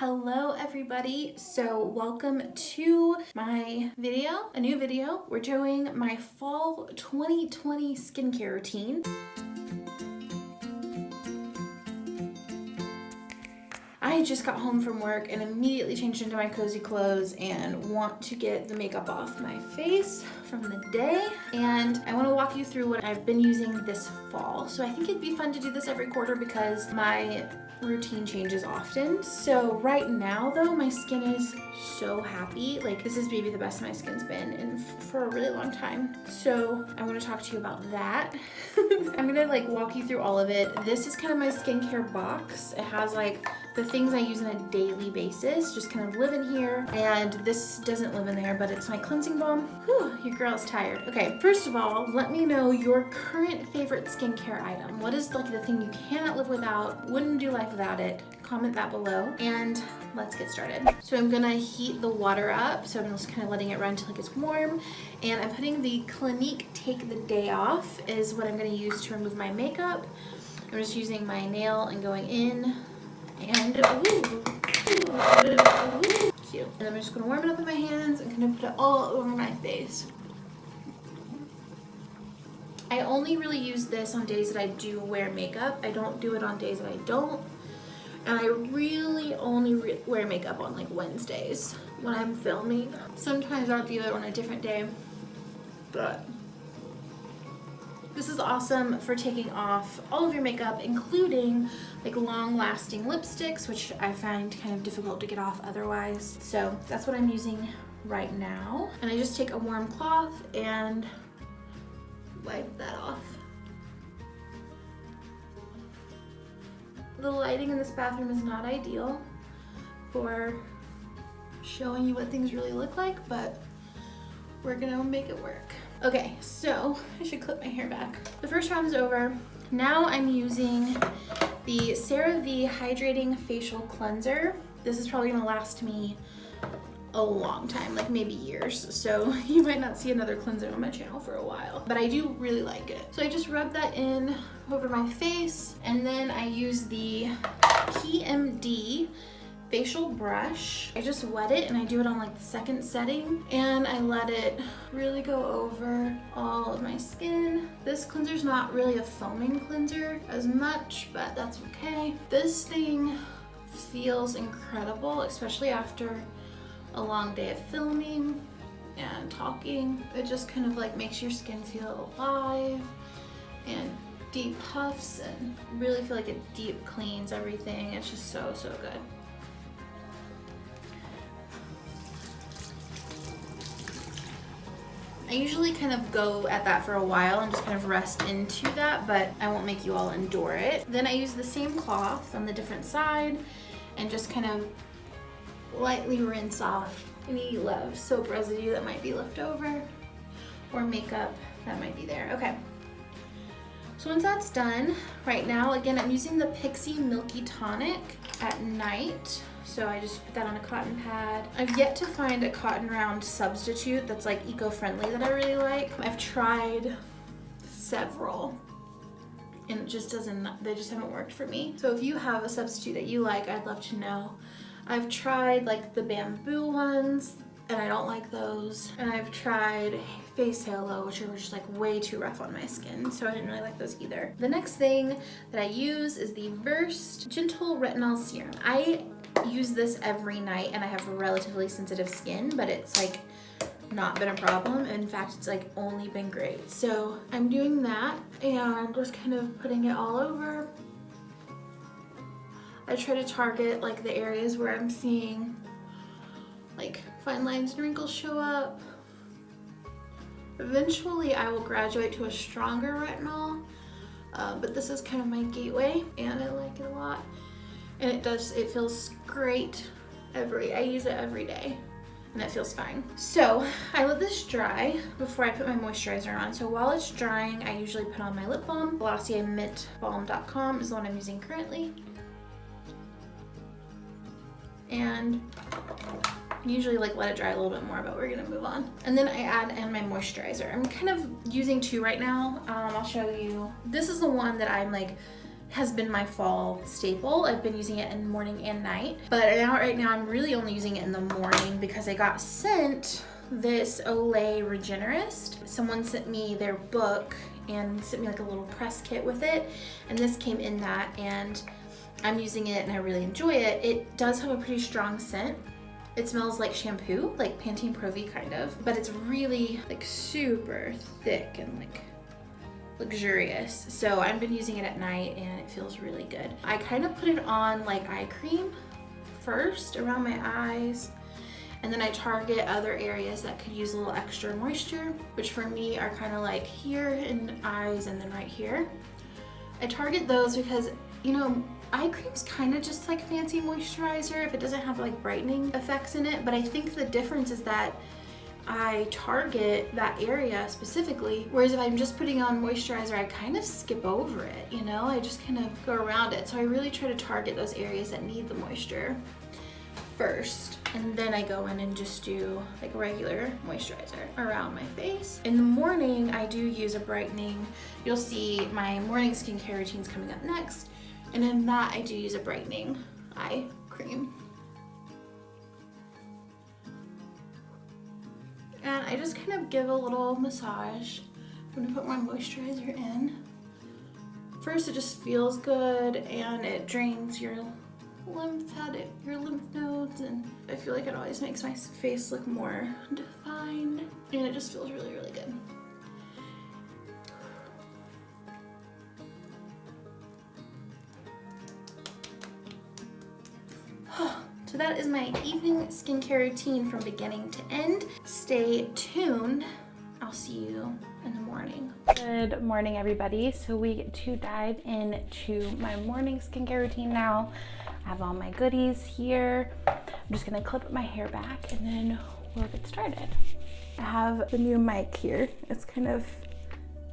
Hello everybody. So welcome to my video, a new video. We're doing my fall 2020 skincare routine. I just got home from work and immediately changed into my cozy clothes and want to get the makeup off my face from the day. And I want to walk you through what I've been using this fall. So I think it'd be fun to do this every quarter because my routine changes often. So right now though, my skin is so happy. Like this is maybe the best my skin's been in for a really long time. So I want to talk to you about that. I'm gonna like walk you through all of it. This is kind of my skincare box. It has like the things I use on a daily basis, just kind of live in here. And this doesn't live in there, but it's my cleansing balm. Whew, your girl is tired. Okay, first of all, let me know your current favorite skincare item. What is like the thing you cannot live without, wouldn't do life without it? Comment that below and let's get started. So I'm gonna heat the water up. So I'm just kind of letting it run until it gets warm. And I'm putting the Clinique Take the Day Off is what I'm gonna use to remove my makeup. I'm just using my nail and going in and cute. And I'm just gonna warm it up in my hands and kind of put it all over my face. I only really use this on days that I do wear makeup. I don't do it on days that I don't. And I really only wear makeup on like Wednesdays when I'm filming. Sometimes I'll do it on a different day, but this is awesome for taking off all of your makeup, including like long-lasting lipsticks, which I find kind of difficult to get off otherwise. So that's what I'm using right now. And I just take a warm cloth and wipe that off. The lighting in this bathroom is not ideal for showing you what things really look like, but we're gonna make it work. Okay, so I should clip my hair back. The first round is over. Now I'm using the Serum Hydrating Facial Cleanser. This is probably gonna last me a long time, like maybe years. So you might not see another cleanser on my channel for a while, but I do really like it. So I just rub that in over my face, and then I use the PMD facial brush. I just wet it and I do it on like the second setting, and I let it really go over all of my skin. This cleanser's not really a foaming cleanser as much, but that's okay. This thing feels incredible, especially after a long day of filming and talking. It just kind of like makes your skin feel alive and deep puffs and really feel like it deep cleans everything. It's just so good. I usually kind of go at that for a while and just kind of rest into that, but I won't make you all endure it. Then I use the same cloth on the different side and just kind of lightly rinse off any soap residue that might be left over or makeup that might be there. Okay. So once that's done, right now, again, I'm using the Pixie Milky Tonic at night. So I just put that on a cotton pad. I've yet to find a cotton round substitute that's like eco-friendly that I really like. I've tried several and it just they just haven't worked for me. So if you have a substitute that you like, I'd love to know. I've tried like the bamboo ones and I don't like those. And I've tried Face Halo, which are just like way too rough on my skin, so I didn't really like those either. The next thing that I use is the Versed Gentle Retinol Serum. I use this every night and I have relatively sensitive skin, but it's like not been a problem. In fact, it's like only been great. So I'm doing that and just kind of putting it all over. I try to target like the areas where I'm seeing like fine lines and wrinkles show up. Eventually I will graduate to a stronger retinol, but this is kind of my gateway and I like it a lot. And it feels great I use it every day and it feels fine. So I let this dry before I put my moisturizer on. So while it's drying, I usually put on my lip balm. GlossierMintBalm.com is the one I'm using currently. And usually like let it dry a little bit more, but we're gonna move on. And then I add in my moisturizer. I'm kind of using two right now. I'll show you. This is the one that I'm like has been my fall staple. I've been using it in morning and night, but right now I'm really only using it in the morning because I got sent this Olay Regenerist. Someone sent me their book and sent me like a little press kit with it, and this came in that, and I'm using it and I really enjoy it. It does have a pretty strong scent. It smells like shampoo, like Pantene Pro-V kind of, but it's really like super thick and like luxurious. So I've been using it at night and it feels really good. I kind of put it on like eye cream first around my eyes, and then I target other areas that could use a little extra moisture, which for me are kind of like here in the eyes and then right here. I target those because, you know, eye cream's kind of just like fancy moisturizer if it doesn't have like brightening effects in it, but I think the difference is that I target that area specifically, whereas if I'm just putting on moisturizer, I kind of skip over it, you know? I just kind of go around it. So I really try to target those areas that need the moisture first, and then I go in and just do like regular moisturizer around my face. In the morning, I do use a brightening. You'll see my morning skincare routine's coming up next, and in that I do use a brightening eye cream. And I just kind of give a little massage. I'm gonna put my moisturizer in. First, it just feels good and it drains your lymph nodes, and I feel like it always makes my face look more defined, and it just feels really, really good. So that is my evening skincare routine from beginning to end. Stay tuned. I'll see you in the morning. Good morning, everybody. So we get to dive into my morning skincare routine now. I have all my goodies here. I'm just gonna clip my hair back and then we'll get started. I have the new mic here. It's kind of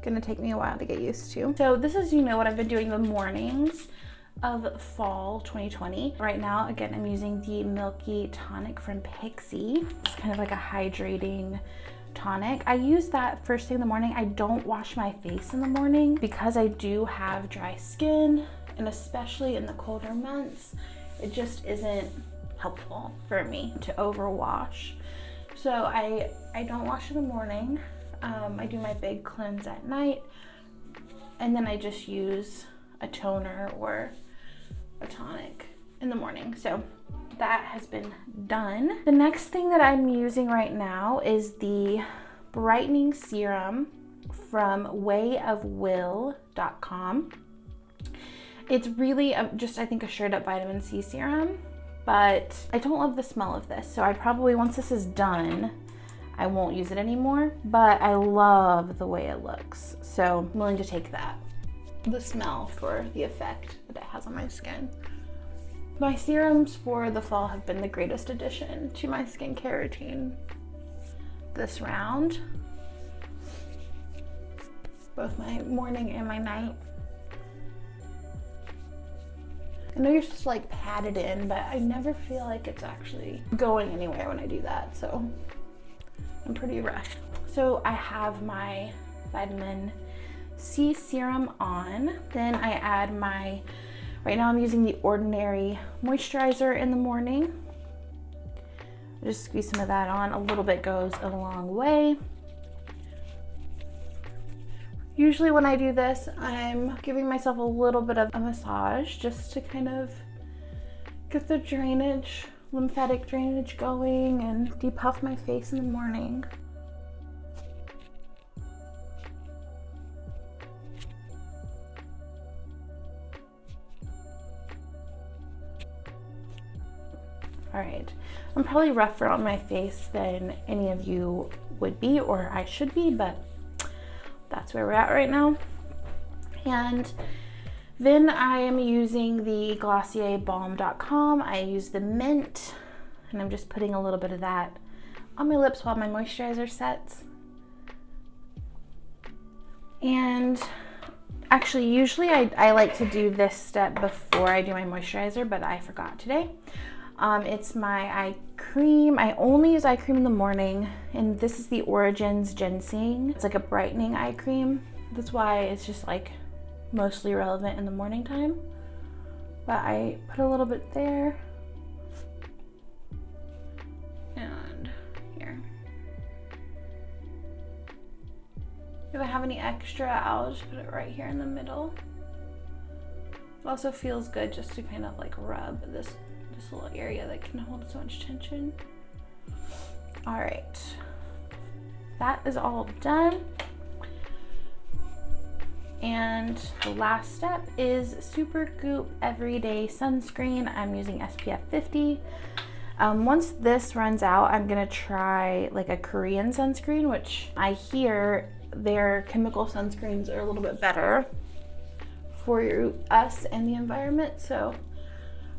gonna take me a while to get used to. So this is, you know, what I've been doing the mornings of fall 2020. Right now, again, I'm using the Milky Tonic from Pixi. It's kind of like a hydrating tonic. I use that first thing in the morning. I don't wash my face in the morning because I do have dry skin, and especially in the colder months, it just isn't helpful for me to overwash. So I don't wash in the morning. I do my big cleanse at night, and then I just use a toner or a tonic in the morning. So that has been done. The next thing that I'm using right now is the brightening serum from wayofwill.com. It's really just, I think, a straight up vitamin C serum, but I don't love the smell of this. So I probably, once this is done, I won't use it anymore, but I love the way it looks. So I'm willing to take the smell for the effect that it has on my skin. My serums for the fall have been the greatest addition to my skincare routine this round. Both my morning and my night. I know you're supposed to like pat it in, but I never feel like it's actually going anywhere when I do that, so I'm pretty rough. So I have my vitamin C serum on, then I add my, right now I'm using the Ordinary moisturizer in the morning. Just squeeze some of that on. A little bit goes a long way. Usually when I do this, I'm giving myself a little bit of a massage just to kind of get the drainage, lymphatic drainage going, and depuff my face in the morning. All right, I'm probably rougher on my face than any of you would be, or I should be, but that's where we're at right now. And then I am using the glossierbalm.com. I use the mint, and I'm just putting a little bit of that on my lips while my moisturizer sets. And actually, usually I like to do this step before I do my moisturizer, but I forgot today. It's my eye cream. I only use eye cream in the morning, and this is the Origins Ginseng. It's like a brightening eye cream. That's why it's just like mostly relevant in the morning time, but I put a little bit there and here. If I have any extra, I'll just put it right here in the middle. It also feels good just to kind of like rub this little area that can hold so much tension. All right, that is all done. And the last step is Super Goop Everyday Sunscreen. I'm using SPF 50. Once this runs out, I'm gonna try like a Korean sunscreen, which I hear their chemical sunscreens are a little bit better for us and the environment. So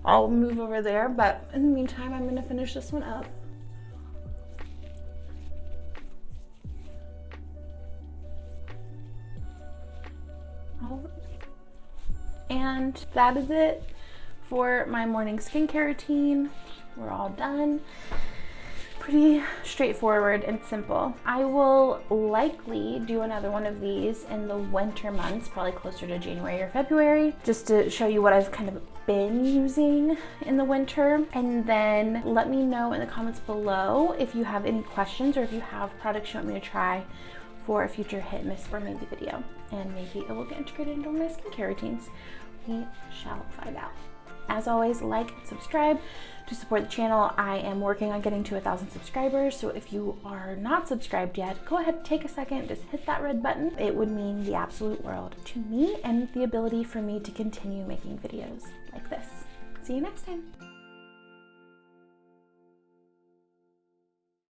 I'll move over there, but in the meantime, I'm gonna finish this one up. And that is it for my morning skincare routine. We're all done. Pretty straightforward and simple. I will likely do another one of these in the winter months, probably closer to January or February, just to show you what I've kind of been using in the winter. And then let me know in the comments below if you have any questions or if you have products you want me to try for a future hit, miss, or maybe video. And maybe it will get integrated into my skincare routines. We shall find out. As always, like and subscribe to support the channel. I am working on getting to 1,000 subscribers, so if you are not subscribed yet, go ahead, take a second, just hit that red button. It would mean the absolute world to me and the ability for me to continue making videos like this. See you next time.